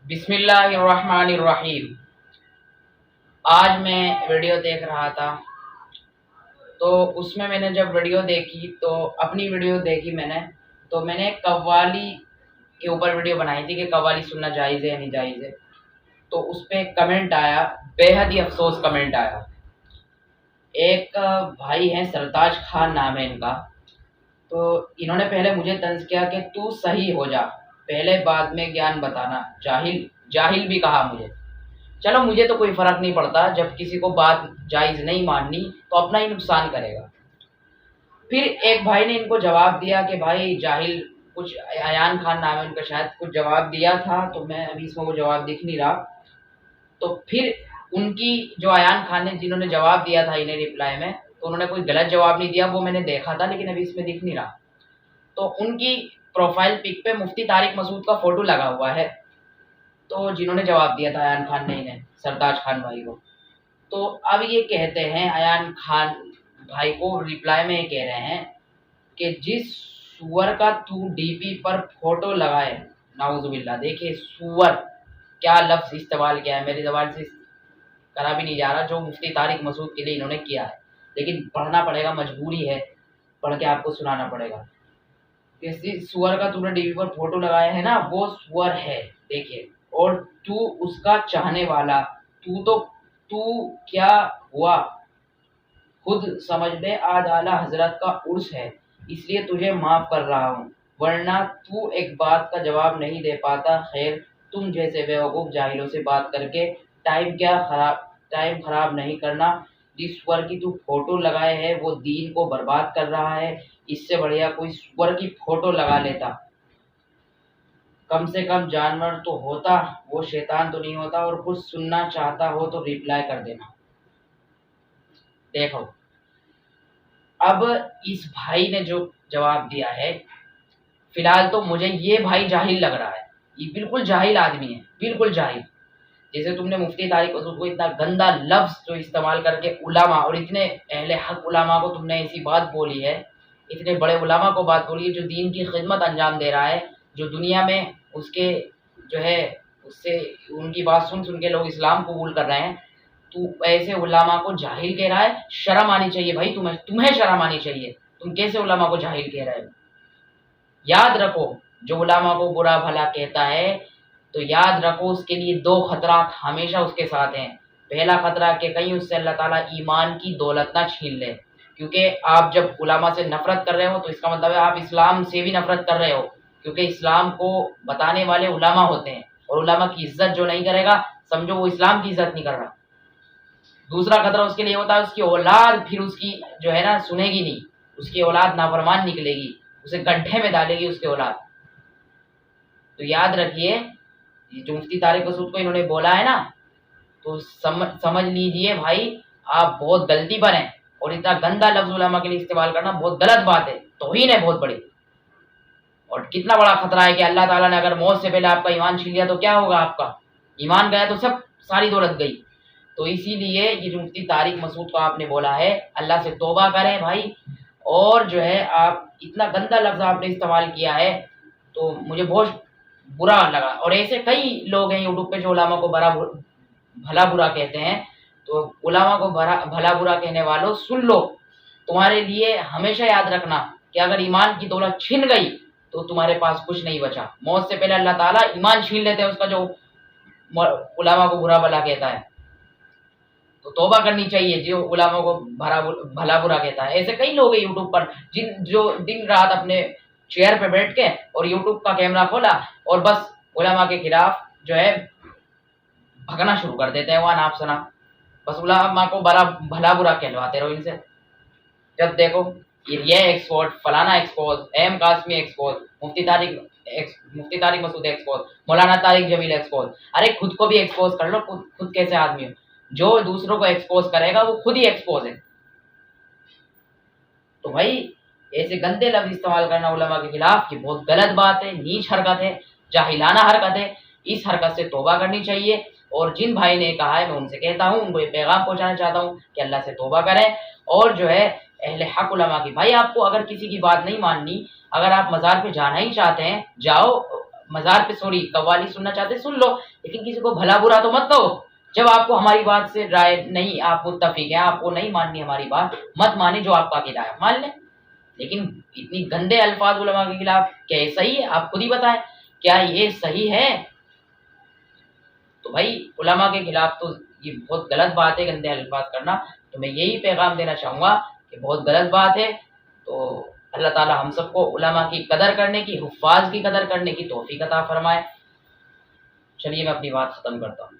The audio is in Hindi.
बिस्मिल्लाहिर्रहमानिर्रहीम। आज मैं वीडियो देख रहा था तो उसमें मैंने जब वीडियो देखी तो अपनी वीडियो देखी तो मैंने कव्वाली के ऊपर वीडियो बनाई थी कि कव्वाली सुनना जायज़ है या नहीं जायज़ है। तो उस पे कमेंट आया, बेहद ही अफसोस कमेंट आया। एक भाई हैं, सरताज खान नाम है इनका। तो इन्होंने पहले मुझे तंज़ किया कि तू सही हो जा, पहले बाद में ज्ञान बताना, जाहिल जाहिल भी कहा मुझे। चलो मुझे तो कोई फ़र्क नहीं पड़ता, जब किसी को बात जायज़ नहीं माननी तो अपना ही नुकसान करेगा। फिर एक भाई ने इनको जवाब दिया कि भाई जाहिल, कुछ अयान खान नाम है उनका, शायद कुछ जवाब दिया था, तो मैं अभी इसमें वो जवाब दिख नहीं रहा। तो फिर उनकी जो अयान खान ने जिन्होंने जवाब दिया था इन्हें रिप्लाई में, तो उन्होंने कोई गलत जवाब नहीं दिया, वो मैंने देखा था, लेकिन अभी इसमें दिख नहीं रहा। तो उनकी प्रोफाइल पिक पे मुफ्ती तारिक मसूद का फ़ोटो लगा हुआ है। तो जिन्होंने जवाब दिया था अयान खान ने इन्हें, सरताज खान भाई को, तो अब ये कहते हैं अयान खान भाई को रिप्लाई में ये कह रहे हैं कि जिस सूअर का तू डीपी पर फोटो लगाए, नाउजुबिल्ला। देखिए सूअर क्या लफ्ज़ इस्तेमाल किया है, मेरी ज़बान से करा भी नहीं जा रहा, जो मुफ्ती तारिक मसूद के लिए इन्होंने किया है, लेकिन पढ़ना पड़ेगा, मजबूरी है, पढ़ के आपको सुनाना पड़ेगा। किसी सूअर का तूने डीपी पर फोटो लगाया है ना, वो सूअर है, देखिए। और तू उसका चाहने वाला, तू क्या हुआ खुद समझ ले, आज आला हजरत का उर्स है, इसलिए तुझे माफ कर रहा हूँ, वरना तू एक बात का जवाब नहीं दे पाता। खैर, तुम जैसे बेवकूफ़ जाहिलों से बात करके टाइम खराब नहीं करना। जिस स्वर की तू फोटो लगाए है वो दीन को बर्बाद कर रहा है, इससे बढ़िया कोई स्वर की फोटो लगा लेता, कम से कम जानवर तो होता, वो शैतान तो नहीं होता। और कुछ सुनना चाहता हो तो रिप्लाई कर देना। देखो, अब इस भाई ने जो जवाब दिया है, फिलहाल तो मुझे ये भाई जाहिल लग रहा है, ये बिल्कुल जाहिल आदमी है, बिल्कुल जाहिल। जैसे तुमने मुफ्ती तारिक मसूद को इतना गंदा लफ्ज़ जो इस्तेमाल करके उलामा और इतने अहले हक उलामा को तुमने ऐसी बात बोली है, इतने बड़े उलामा को बात बोली है जो दीन की खिदमत अंजाम दे रहा है, जो दुनिया में उसके जो है उससे उनकी बात सुन के लोग इस्लाम कबूल कर रहे हैं। तू ऐसे उलामा को जाहिल कह रहा है, शर्म आनी चाहिए भाई, तुम्हें शर्म आनी चाहिए। तुम कैसे उलामा को जाहिल कह रहे हो? याद रखो, जो उलामा को बुरा भला कहता है तो याद रखो उसके लिए दो खतरात हमेशा उसके साथ हैं। पहला खतरा कि कहीं उससे अल्लाह ताला ईमान की दौलत ना छीन ले, क्योंकि आप जब उलामा से नफरत कर रहे हो तो इसका मतलब है आप इस्लाम से भी नफरत कर रहे हो, क्योंकि इस्लाम को बताने वाले उलामा होते हैं, और उलामा की इज्जत जो नहीं करेगा, समझो वो इस्लाम की इज्जत नहीं कर रहा। दूसरा खतरा उसके लिए होता है उसकी औलाद फिर उसकी जो है ना सुनेगी नहीं, उसकी औलाद नाफरमान निकलेगी, उसे गड्ढे में डालेगी उसकी औलाद। तो याद रखिए, ये जो मुफ्ती तारिक मसूद को इन्होंने बोला है ना, तो समझ लीजिए भाई, आप बहुत गलती पर हैं, और इतना गंदा लफ्ज़ उलमा के लिए इस्तेमाल करना बहुत गलत बात है, तौहीन है बहुत बड़ी। और कितना बड़ा खतरा है कि अल्लाह ताला ने अगर मौत से पहले आपका ईमान छीन लिया तो क्या होगा? आपका ईमान गया तो सब सारी दौलत गई। तो इसीलिए ये जो मुफ्ती तारिक मसूद को आपने बोला है, अल्लाह से तौबा करें भाई। और जो है आप इतना गंदा लफ्ज़ आपने इस्तेमाल किया है, तो मुझे बहुत बुरा लगा। और ऐसे कई लोग हैं यूट्यूब पे जो उलामा को भला बुरा कहते हैं। तो उलामा को भला बुरा कहने वालों, सुन लो, तुम्हारे लिए हमेशा याद रखना कि अगर ईमान की दौलत छिन गई तो तुम्हारे पास कुछ नहीं बचा। मौत से पहले अल्लाह ताला ईमान छीन लेते हैं उसका, जो उलामा को बुरा भला कहता है। तो तौबा करनी चाहिए जो उलामा को भला बुरा कहता है। ऐसे कई लोग हैं यूट्यूब पर जो दिन रात अपने चेयर पे बैठ के और यूट्यूब का कैमरा खोला और बस उलमा के खिलाफ जो है भगना शुरू कर देते हैं, वहाँ नाप सना, बस उलमा को भला बुरा कहलवाते रहो इनसे। जब देखो ये एक्सपोर्ट, फलाना एक्सपोज, एम कासमी एक्सपोज, मुफ्ती तारिक मसूद एक्सपोज, मौलाना तारिक जमील एक्सपोज। अरे खुद को भी एक्सपोज कर लो, खुद कैसे आदमी हो? जो दूसरों को एक्सपोज करेगा वो खुद ही एक्सपोज है। तो भाई ऐसे गंदे लफ्ज़ इस्तेमाल करना उलमा के खिलाफ ये बहुत गलत बात है, नीच हरकत है, जाहिलाना हरकत है। इस हरकत से तौबा करनी चाहिए। और जिन भाई ने कहा है, मैं उनसे कहता हूँ, उनको ये पैगाम पहुँचाना चाहता हूँ कि अल्लाह से तौबा करें। और जो है अहले हक उलमा की, भाई आपको अगर किसी की बात नहीं माननी, अगर आप मज़ार पे जाना ही चाहते हैं, जाओ, मज़ार पे सॉरी कव्वाली सुनना चाहते सुन लो, लेकिन किसी को भला बुरा तो मत कहो। जब आपको हमारी बात से राय नहीं, आप मुत्तफ़िक हैं, आपको नहीं माननी हमारी बात, मत मानिए, जो आपका अक़ीदा है मान लें। लेकिन इतनी गंदे अल्फ़ाज़ उलमा के खिलाफ़ क्या ये सही है? आप खुद ही बताएँ, क्या ये सही है? तो भाई उलमा के खिलाफ़ तो ये बहुत गलत बात है गंदे अल्फ़ाज़ करना। तो मैं यही पैगाम देना चाहूँगा कि बहुत गलत बात है। तो अल्लाह ताला हम सबको उलमा की कदर करने की, हुफ़्फ़ाज़ की कदर करने की तौफ़ीक अता फ़रमाए। चलिए मैं अपनी बात ख़त्म करता हूँ।